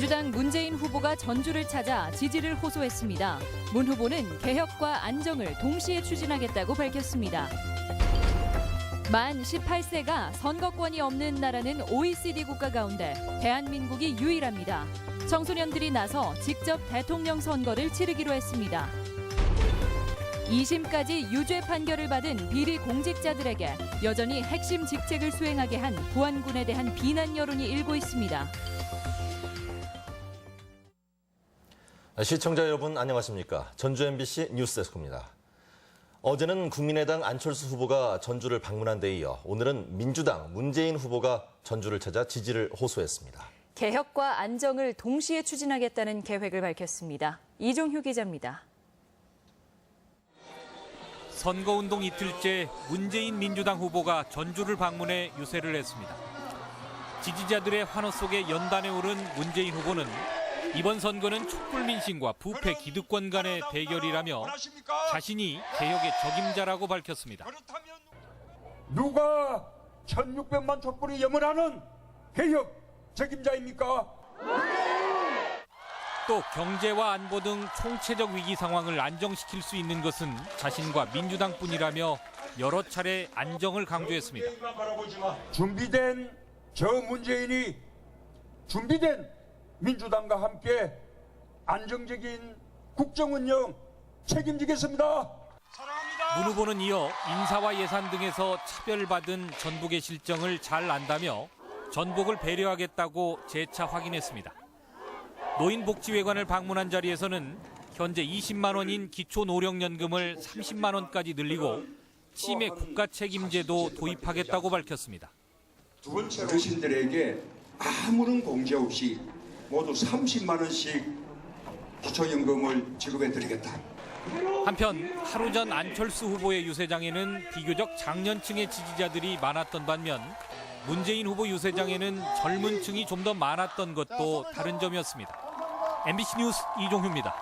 민주당 문재인 후보가 전주를 찾아 지지를 호소했습니다. 문 후보는 개혁과 안정을 동시에 추진하겠다고 밝혔습니다. 만 18세가 선거권이 없는 나라는 OECD 국가 가운데 대한민국이 유일합니다. 청소년들이 나서 직접 대통령 선거를 치르기로 했습니다. 2심까지 유죄 판결을 받은 비리 공직자들에게 여전히 핵심 직책을 수행하게 한 부안군에 대한 비난 여론이 일고 있습니다. 시청자 여러분 안녕하십니까? 전주 MBC 뉴스데스크입니다. 어제는 국민의당 안철수 후보가 전주를 방문한 데 이어 오늘은 민주당 문재인 후보가 전주를 찾아 지지를 호소했습니다. 개혁과 안정을 동시에 추진하겠다는 계획을 밝혔습니다. 이종휴 기자입니다. 선거운동 이틀째 문재인 민주당 후보가 전주를 방문해 유세를 했습니다. 지지자들의 환호 속에 연단에 오른 문재인 후보는 이번 선거는 촛불 민심과 부패 기득권 간의 대결이라며 자신이 개혁의 적임자라고 밝혔습니다. 누가 1600만 촛불이 염원하는 개혁 적임자입니까? 또 경제와 안보 등 총체적 위기 상황을 안정시킬 수 있는 것은 자신과 민주당뿐이라며 여러 차례 안정을 강조했습니다. 준비된 저 문재인이 준비된 민주당과 함께 안정적인 국정운영 책임지겠습니다. 문 후보는 이어 인사와 예산 등에서 차별받은 전북의 실정을 잘 안다며 전북을 배려하겠다고 재차 확인했습니다. 노인복지회관을 방문한 자리에서는 현재 20만 원인 기초노령연금을 30만 원까지 늘리고 치매 국가 책임제도 도입하겠다고 밝혔습니다. 두 번째로 어르신들에게 아무런 공제 없이 모두 30만 원씩 기초연금을 지급해드리겠다. 한편 하루 전 안철수 후보의 유세장에는 비교적 장년층의 지지자들이 많았던 반면 문재인 후보 유세장에는 젊은 층이 좀 더 많았던 것도 다른 점이었습니다. MBC 뉴스 이종휴입니다.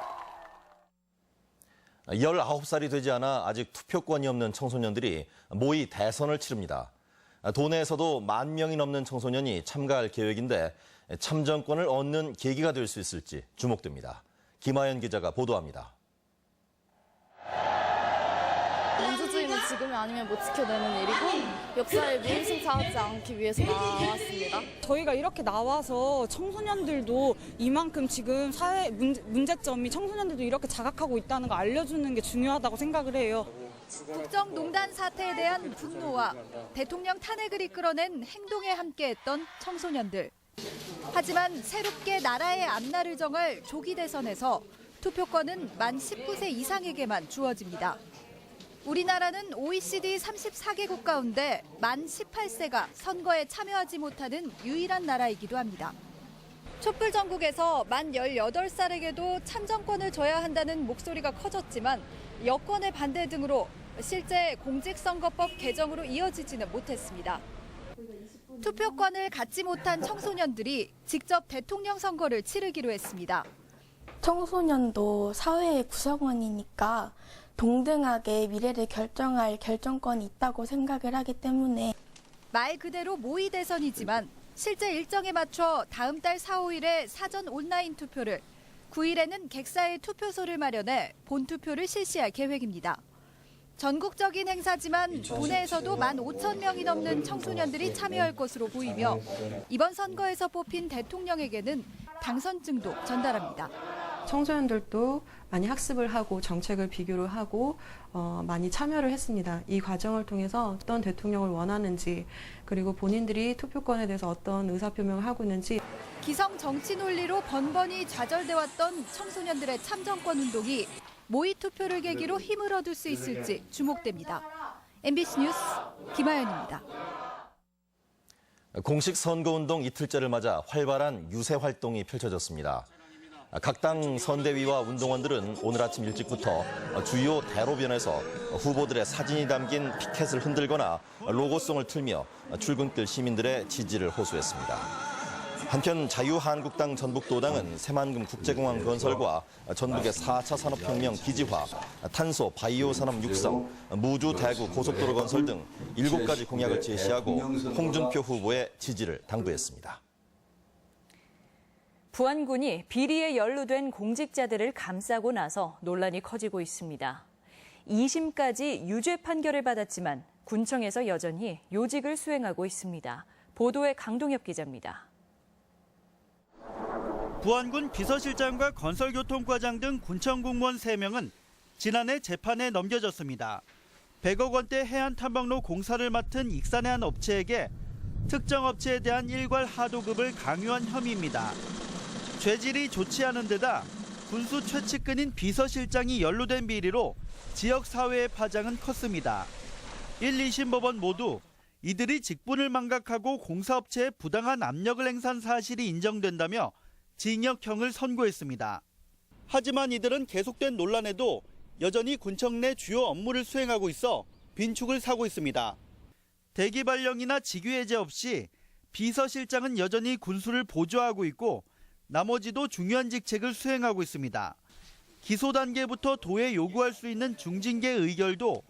19살이 되지 않아 아직 투표권이 없는 청소년들이 모의 대선을 치릅니다. 도내에서도 1만 명이 넘는 청소년이 참가할 계획인데 참정권을 얻는 계기가 될 수 있을지 주목됩니다. 김하연 기자가 보도합니다. 민주주의는 지금이 아니면 못 지켜내는 일이고 역사에 미임승차하지 않기 위해서 나왔습니다. 저희가 이렇게 나와서 청소년들도 이만큼 지금 사회 문제점이 청소년들도 이렇게 자각하고 있다는 거 알려주는 게 중요하다고 생각을 해요. 국정농단 사태에 대한 분노와 대통령 탄핵을 이끌어낸 행동에 함께했던 청소년들. 하지만 새롭게 나라의 앞날을 정할 조기 대선에서 투표권은 만 19세 이상에게만 주어집니다. 우리나라는 OECD 34개국 가운데 만 18세가 선거에 참여하지 못하는 유일한 나라이기도 합니다. 촛불 전국에서 만 18살에게도 참정권을 줘야 한다는 목소리가 커졌지만 여권의 반대 등으로 실제 공직선거법 개정으로 이어지지는 못했습니다. 투표권을 갖지 못한 청소년들이 직접 대통령 선거를 치르기로 했습니다. 청소년도 사회의 구성원이니까 동등하게 미래를 결정할 결정권이 있다고 생각을 하기 때문에 말 그대로 모의 대선이지만 실제 일정에 맞춰 다음 달 4, 5일에 사전 온라인 투표를 9일에는 객사의 투표소를 마련해 본투표를 실시할 계획입니다. 전국적인 행사지만 도내에서도 15,000명이 넘는 청소년들이 참여할 것으로 보이며 이번 선거에서 뽑힌 대통령에게는 당선증도 전달합니다. 청소년들도 많이 학습을 하고 정책을 비교를 하고 많이 참여를 했습니다. 이 과정을 통해서 어떤 대통령을 원하는지 그리고 본인들이 투표권에 대해서 어떤 의사표명을 하고 있는지 기성 정치 논리로 번번이 좌절돼 왔던 청소년들의 참정권 운동이 모의 투표를 계기로 힘을 얻을 수 있을지 주목됩니다. MBC 뉴스 김하연입니다. 공식 선거운동 이틀째를 맞아 활발한 유세 활동이 펼쳐졌습니다. 각 당 선대위와 운동원들은 오늘 아침 일찍부터 주요 대로변에서 후보들의 사진이 담긴 피켓을 흔들거나 로고송을 틀며 출근길 시민들의 지지를 호소했습니다. 한편 자유한국당 전북도당은 새만금 국제공항 건설과 전북의 4차 산업혁명 기지화, 탄소 바이오 산업 육성, 무주 대구 고속도로 건설 등 7가지 공약을 제시하고 홍준표 후보의 지지를 당부했습니다. 부안군이 비리에 연루된 공직자들을 감싸고 나서 논란이 커지고 있습니다. 2심까지 유죄 판결을 받았지만 군청에서 여전히 요직을 수행하고 있습니다. 보도에 강동엽 기자입니다. 부안군 비서실장과 건설교통과장 등 군청 공무원 3명은 지난해 재판에 넘겨졌습니다. 100억 원대 해안탐방로 공사를 맡은 익산의 한 업체에게 특정 업체에 대한 일괄 하도급을 강요한 혐의입니다. 죄질이 좋지 않은 데다 군수 최측근인 비서실장이 연루된 비리로 지역사회의 파장은 컸습니다. 1, 2심 법원 모두 이들이 직분을 망각하고 공사업체에 부당한 압력을 행사한 사실이 인정된다며 징역형을 선고했습니다. 하지만 이들은 계속된 논란에도 여전히 군청 내 주요 업무를 수행하고 있어 빈축을 사고 있습니다. 대기 발령이나 직위 해제 없이 비서실장은 여전히 군수를 보조하고 있고 나머지도 중요한 직책을 수행하고 있습니다. 기소 단계부터 도에 요구할 수 있는 중징계 의결도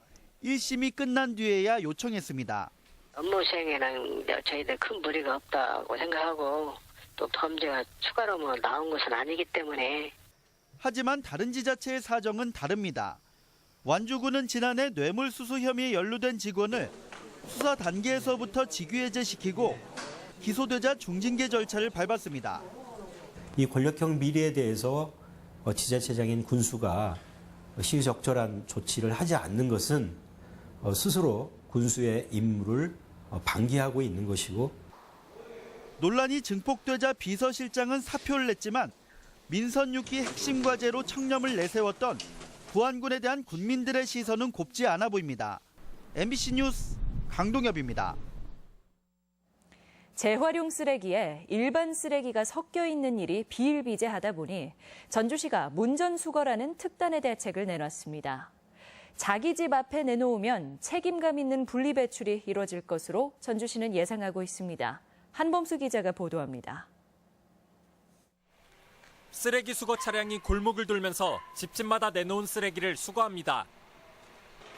1심이 끝난 뒤에야 요청했습니다. 업무 수행에는 저희들 큰 무리가 없다고 생각하고 또 범죄가 추가로 나온 것은 아니기 때문에. 하지만 다른 지자체의 사정은 다릅니다. 완주군은 지난해 뇌물수수 혐의에 연루된 직원을 수사 단계에서부터 직위해제시키고 기소되자 중징계 절차를 밟았습니다. 이 권력형 비리에 대해서 지자체장인 군수가 시의적절한 조치를 하지 않는 것은 스스로 군수의 임무를 방기하고 있는 것이고, 논란이 증폭되자 비서실장은 사표를 냈지만 민선 6기 핵심 과제로 청렴을 내세웠던 부안군에 대한 군민들의 시선은 곱지 않아 보입니다. MBC 뉴스 강동엽입니다. 재활용 쓰레기에 일반 쓰레기가 섞여 있는 일이 비일비재하다 보니 전주시가 문전수거라는 특단의 대책을 내놨습니다. 자기 집 앞에 내놓으면 책임감 있는 분리배출이 이뤄질 것으로 전주시는 예상하고 있습니다. 한범수 기자가 보도합니다. 쓰레기 수거 차량이 골목을 돌면서 집집마다 내놓은 쓰레기를 수거합니다.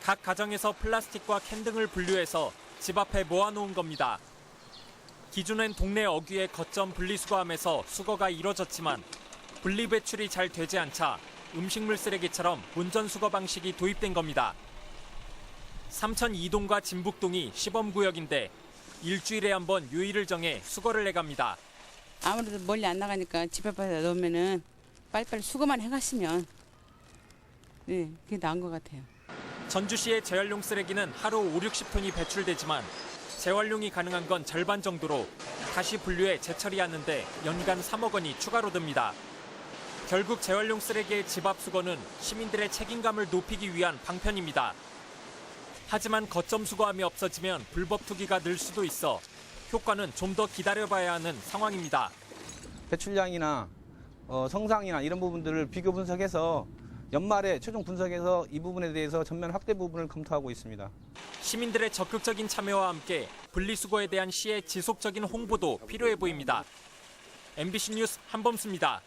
각 가정에서 플라스틱과 캔 등을 분류해서 집 앞에 모아놓은 겁니다. 기존엔 동네 어귀의 거점 분리수거함에서 수거가 이뤄졌지만 분리배출이 잘 되지 않자 음식물 쓰레기처럼 문전수거 방식이 도입된 겁니다. 삼천 이동과 진북동이 시범구역인데 일주일에 한 번 요일을 정해 수거를 해갑니다. 아무래도 멀리 안 나가니까 집 앞에다 놓으면은 빨리빨리 수거만 해가시면 그게 나은 것 같아요. 전주시의 재활용 쓰레기는 하루 5, 60톤이 배출되지만 재활용이 가능한 건 절반 정도로 다시 분류해 재처리하는데 연간 3억 원이 추가로 듭니다. 결국 재활용 쓰레기의 집 앞 수거는 시민들의 책임감을 높이기 위한 방편입니다. 하지만 거점 수거함이 없어지면 불법 투기가 늘 수도 있어 효과는 좀 더 기다려봐야 하는 상황입니다. 배출량이나 성상이나 이런 부분들을 비교 분석해서 연말에 최종 분석해서 이 부분에 대해서 전면 확대 부분을 검토하고 있습니다. 시민들의 적극적인 참여와 함께 분리수거에 대한 시의 지속적인 홍보도 필요해 보입니다. MBC 뉴스 한범수입니다.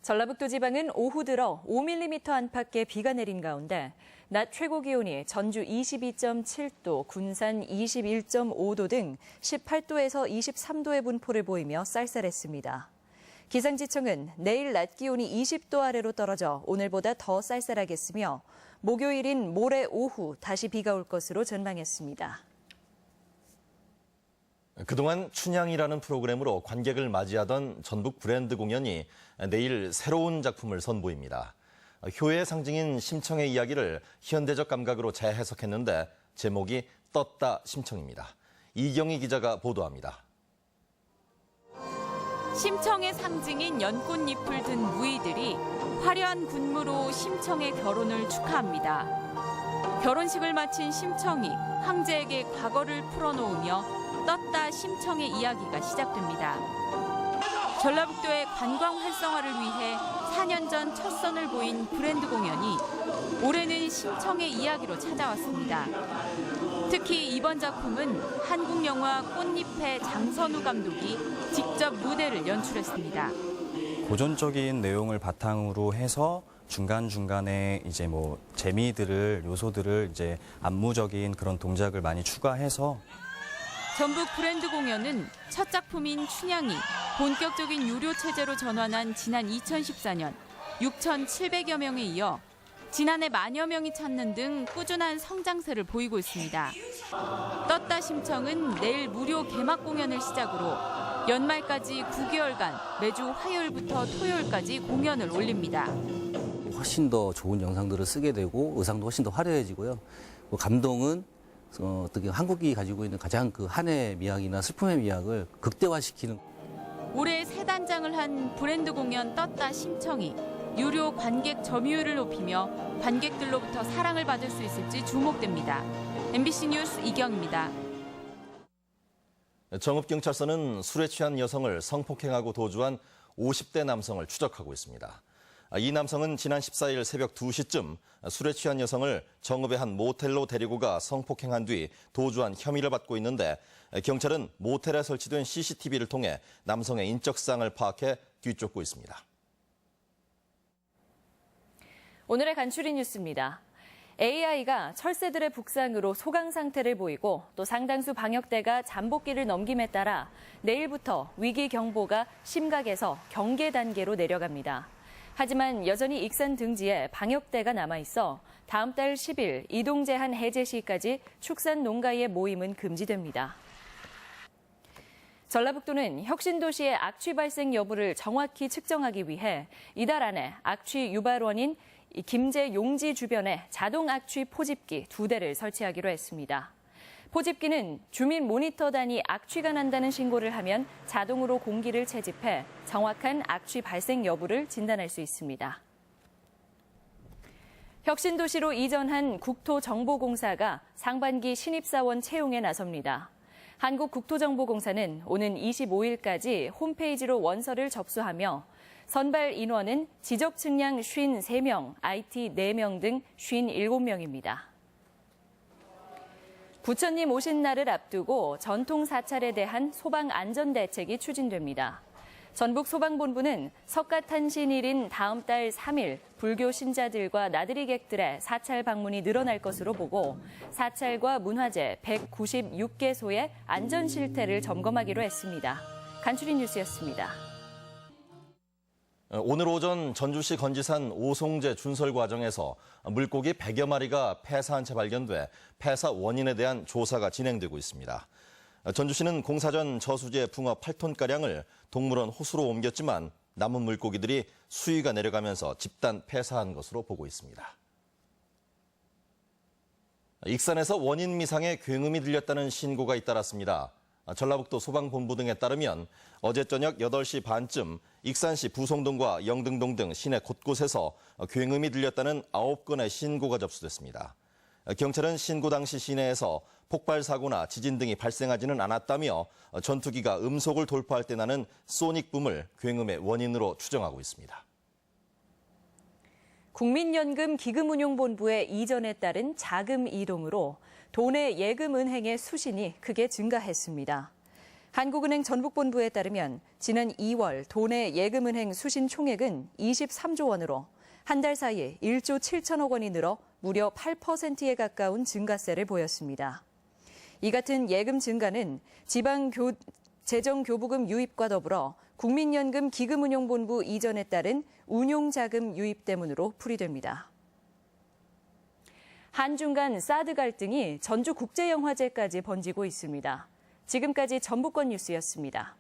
전라북도 지방은 오후 들어 5mm 안팎의 비가 내린 가운데 낮 최고 기온이 전주 22.7도, 군산 21.5도 등 18도에서 23도의 분포를 보이며 쌀쌀했습니다. 기상지청은 내일 낮 기온이 20도 아래로 떨어져 오늘보다 더 쌀쌀하겠으며 목요일인 모레 오후 다시 비가 올 것으로 전망했습니다. 그동안 춘향이라는 프로그램으로 관객을 맞이하던 전북 브랜드 공연이 내일 새로운 작품을 선보입니다. 효의 상징인 심청의 이야기를 현대적 감각으로 재해석했는데 제목이 떴다 심청입니다. 이경희 기자가 보도합니다. 심청의 상징인 연꽃잎을 든 무희들이 화려한 군무로 심청의 결혼을 축하합니다. 결혼식을 마친 심청이 황제에게 과거를 풀어놓으며 떴다 심청의 이야기가 시작됩니다. 전라북도의 관광 활성화를 위해 4년 전 첫 선을 보인 브랜드 공연이 올해는 심청의 이야기로 찾아왔습니다. 특히 이번 작품은 한국 영화 꽃잎의 장선우 감독이 직접 무대를 연출했습니다. 고전적인 내용을 바탕으로 해서 중간중간에 이제 재미들을 요소들을 이제 안무적인 그런 동작을 많이 추가해서 전북 브랜드 공연은 첫 작품인 춘향이 본격적인 유료 체제로 전환한 지난 2014년 6,700여 명에 이어 지난해 만여 명이 찾는 등 꾸준한 성장세를 보이고 있습니다. 떴다 심청은 내일 무료 개막 공연을 시작으로 연말까지 9개월간 매주 화요일부터 토요일까지 공연을 올립니다. 훨씬 더 좋은 영상들을 쓰게 되고 의상도 훨씬 더 화려해지고요. 감동은 어떻게 한국이 가지고 있는 가장 그 한의 미학이나 슬픔의 미학을 극대화시키는. 올해 새 단장을 한 브랜드 공연 떴다 심청이 유료 관객 점유율을 높이며 관객들로부터 사랑을 받을 수 있을지 주목됩니다. MBC 뉴스 이경입니다. 정읍경찰서는 술에 취한 여성을 성폭행하고 도주한 50대 남성을 추적하고 있습니다. 이 남성은 지난 14일 새벽 2시쯤 술에 취한 여성을 정읍의 한 모텔로 데리고 가 성폭행한 뒤 도주한 혐의를 받고 있는데 경찰은 모텔에 설치된 CCTV를 통해 남성의 인적사항을 파악해 뒤쫓고 있습니다. 오늘의 간추린 뉴스입니다. AI가 철새들의 북상으로 소강 상태를 보이고 또 상당수 방역대가 잠복기를 넘김에 따라 내일부터 위기 경보가 심각에서 경계 단계로 내려갑니다. 하지만 여전히 익산 등지에 방역대가 남아있어 다음 달 10일 이동 제한 해제 시까지 축산 농가의 모임은 금지됩니다. 전라북도는 혁신도시의 악취 발생 여부를 정확히 측정하기 위해 이달 안에 악취 유발원인 김제 용지 주변에 자동 악취 포집기 2대를 설치하기로 했습니다. 포집기는 주민 모니터단이 악취가 난다는 신고를 하면 자동으로 공기를 채집해 정확한 악취 발생 여부를 진단할 수 있습니다. 혁신도시로 이전한 국토정보공사가 상반기 신입사원 채용에 나섭니다. 한국국토정보공사는 오는 25일까지 홈페이지로 원서를 접수하며 선발 인원은 지적 측량 53명, IT 4명 등 57명입니다. 부처님 오신 날을 앞두고 전통 사찰에 대한 소방 안전 대책이 추진됩니다. 전북 소방본부는 석가탄신일인 다음 달 3일 불교 신자들과 나들이객들의 사찰 방문이 늘어날 것으로 보고 사찰과 문화재 196개소의 안전 실태를 점검하기로 했습니다. 간추린 뉴스였습니다. 오늘 오전 전주시 건지산 오송제 준설 과정에서 물고기 100여 마리가 폐사한 채 발견돼 폐사 원인에 대한 조사가 진행되고 있습니다. 전주시는 공사 전 저수지의 붕어 8톤가량을 동물원 호수로 옮겼지만 남은 물고기들이 수위가 내려가면서 집단 폐사한 것으로 보고 있습니다. 익산에서 원인 미상의 굉음이 들렸다는 신고가 잇따랐습니다. 전라북도 소방본부 등에 따르면 어제 저녁 8시 반쯤 익산시 부송동과 영등동 등 시내 곳곳에서 굉음이 들렸다는 9건의 신고가 접수됐습니다. 경찰은 신고 당시 시내에서 폭발 사고나 지진 등이 발생하지는 않았다며 전투기가 음속을 돌파할 때 나는 소닉붐을 굉음의 원인으로 추정하고 있습니다. 국민연금 기금운용본부의 이전에 따른 자금 이동으로 도내 예금은행의 수신이 크게 증가했습니다. 한국은행 전북본부에 따르면 지난 2월 도내 예금은행 수신 총액은 23조 원으로 한 달 사이에 1조 7천억 원이 늘어 무려 8%에 가까운 증가세를 보였습니다. 이 같은 예금 증가는 지방 재정교부금 유입과 더불어 국민연금 기금운용본부 이전에 따른 운용자금 유입 때문으로 풀이됩니다. 한중 간 사드 갈등이 전주국제영화제까지 번지고 있습니다. 지금까지 전북권 뉴스였습니다.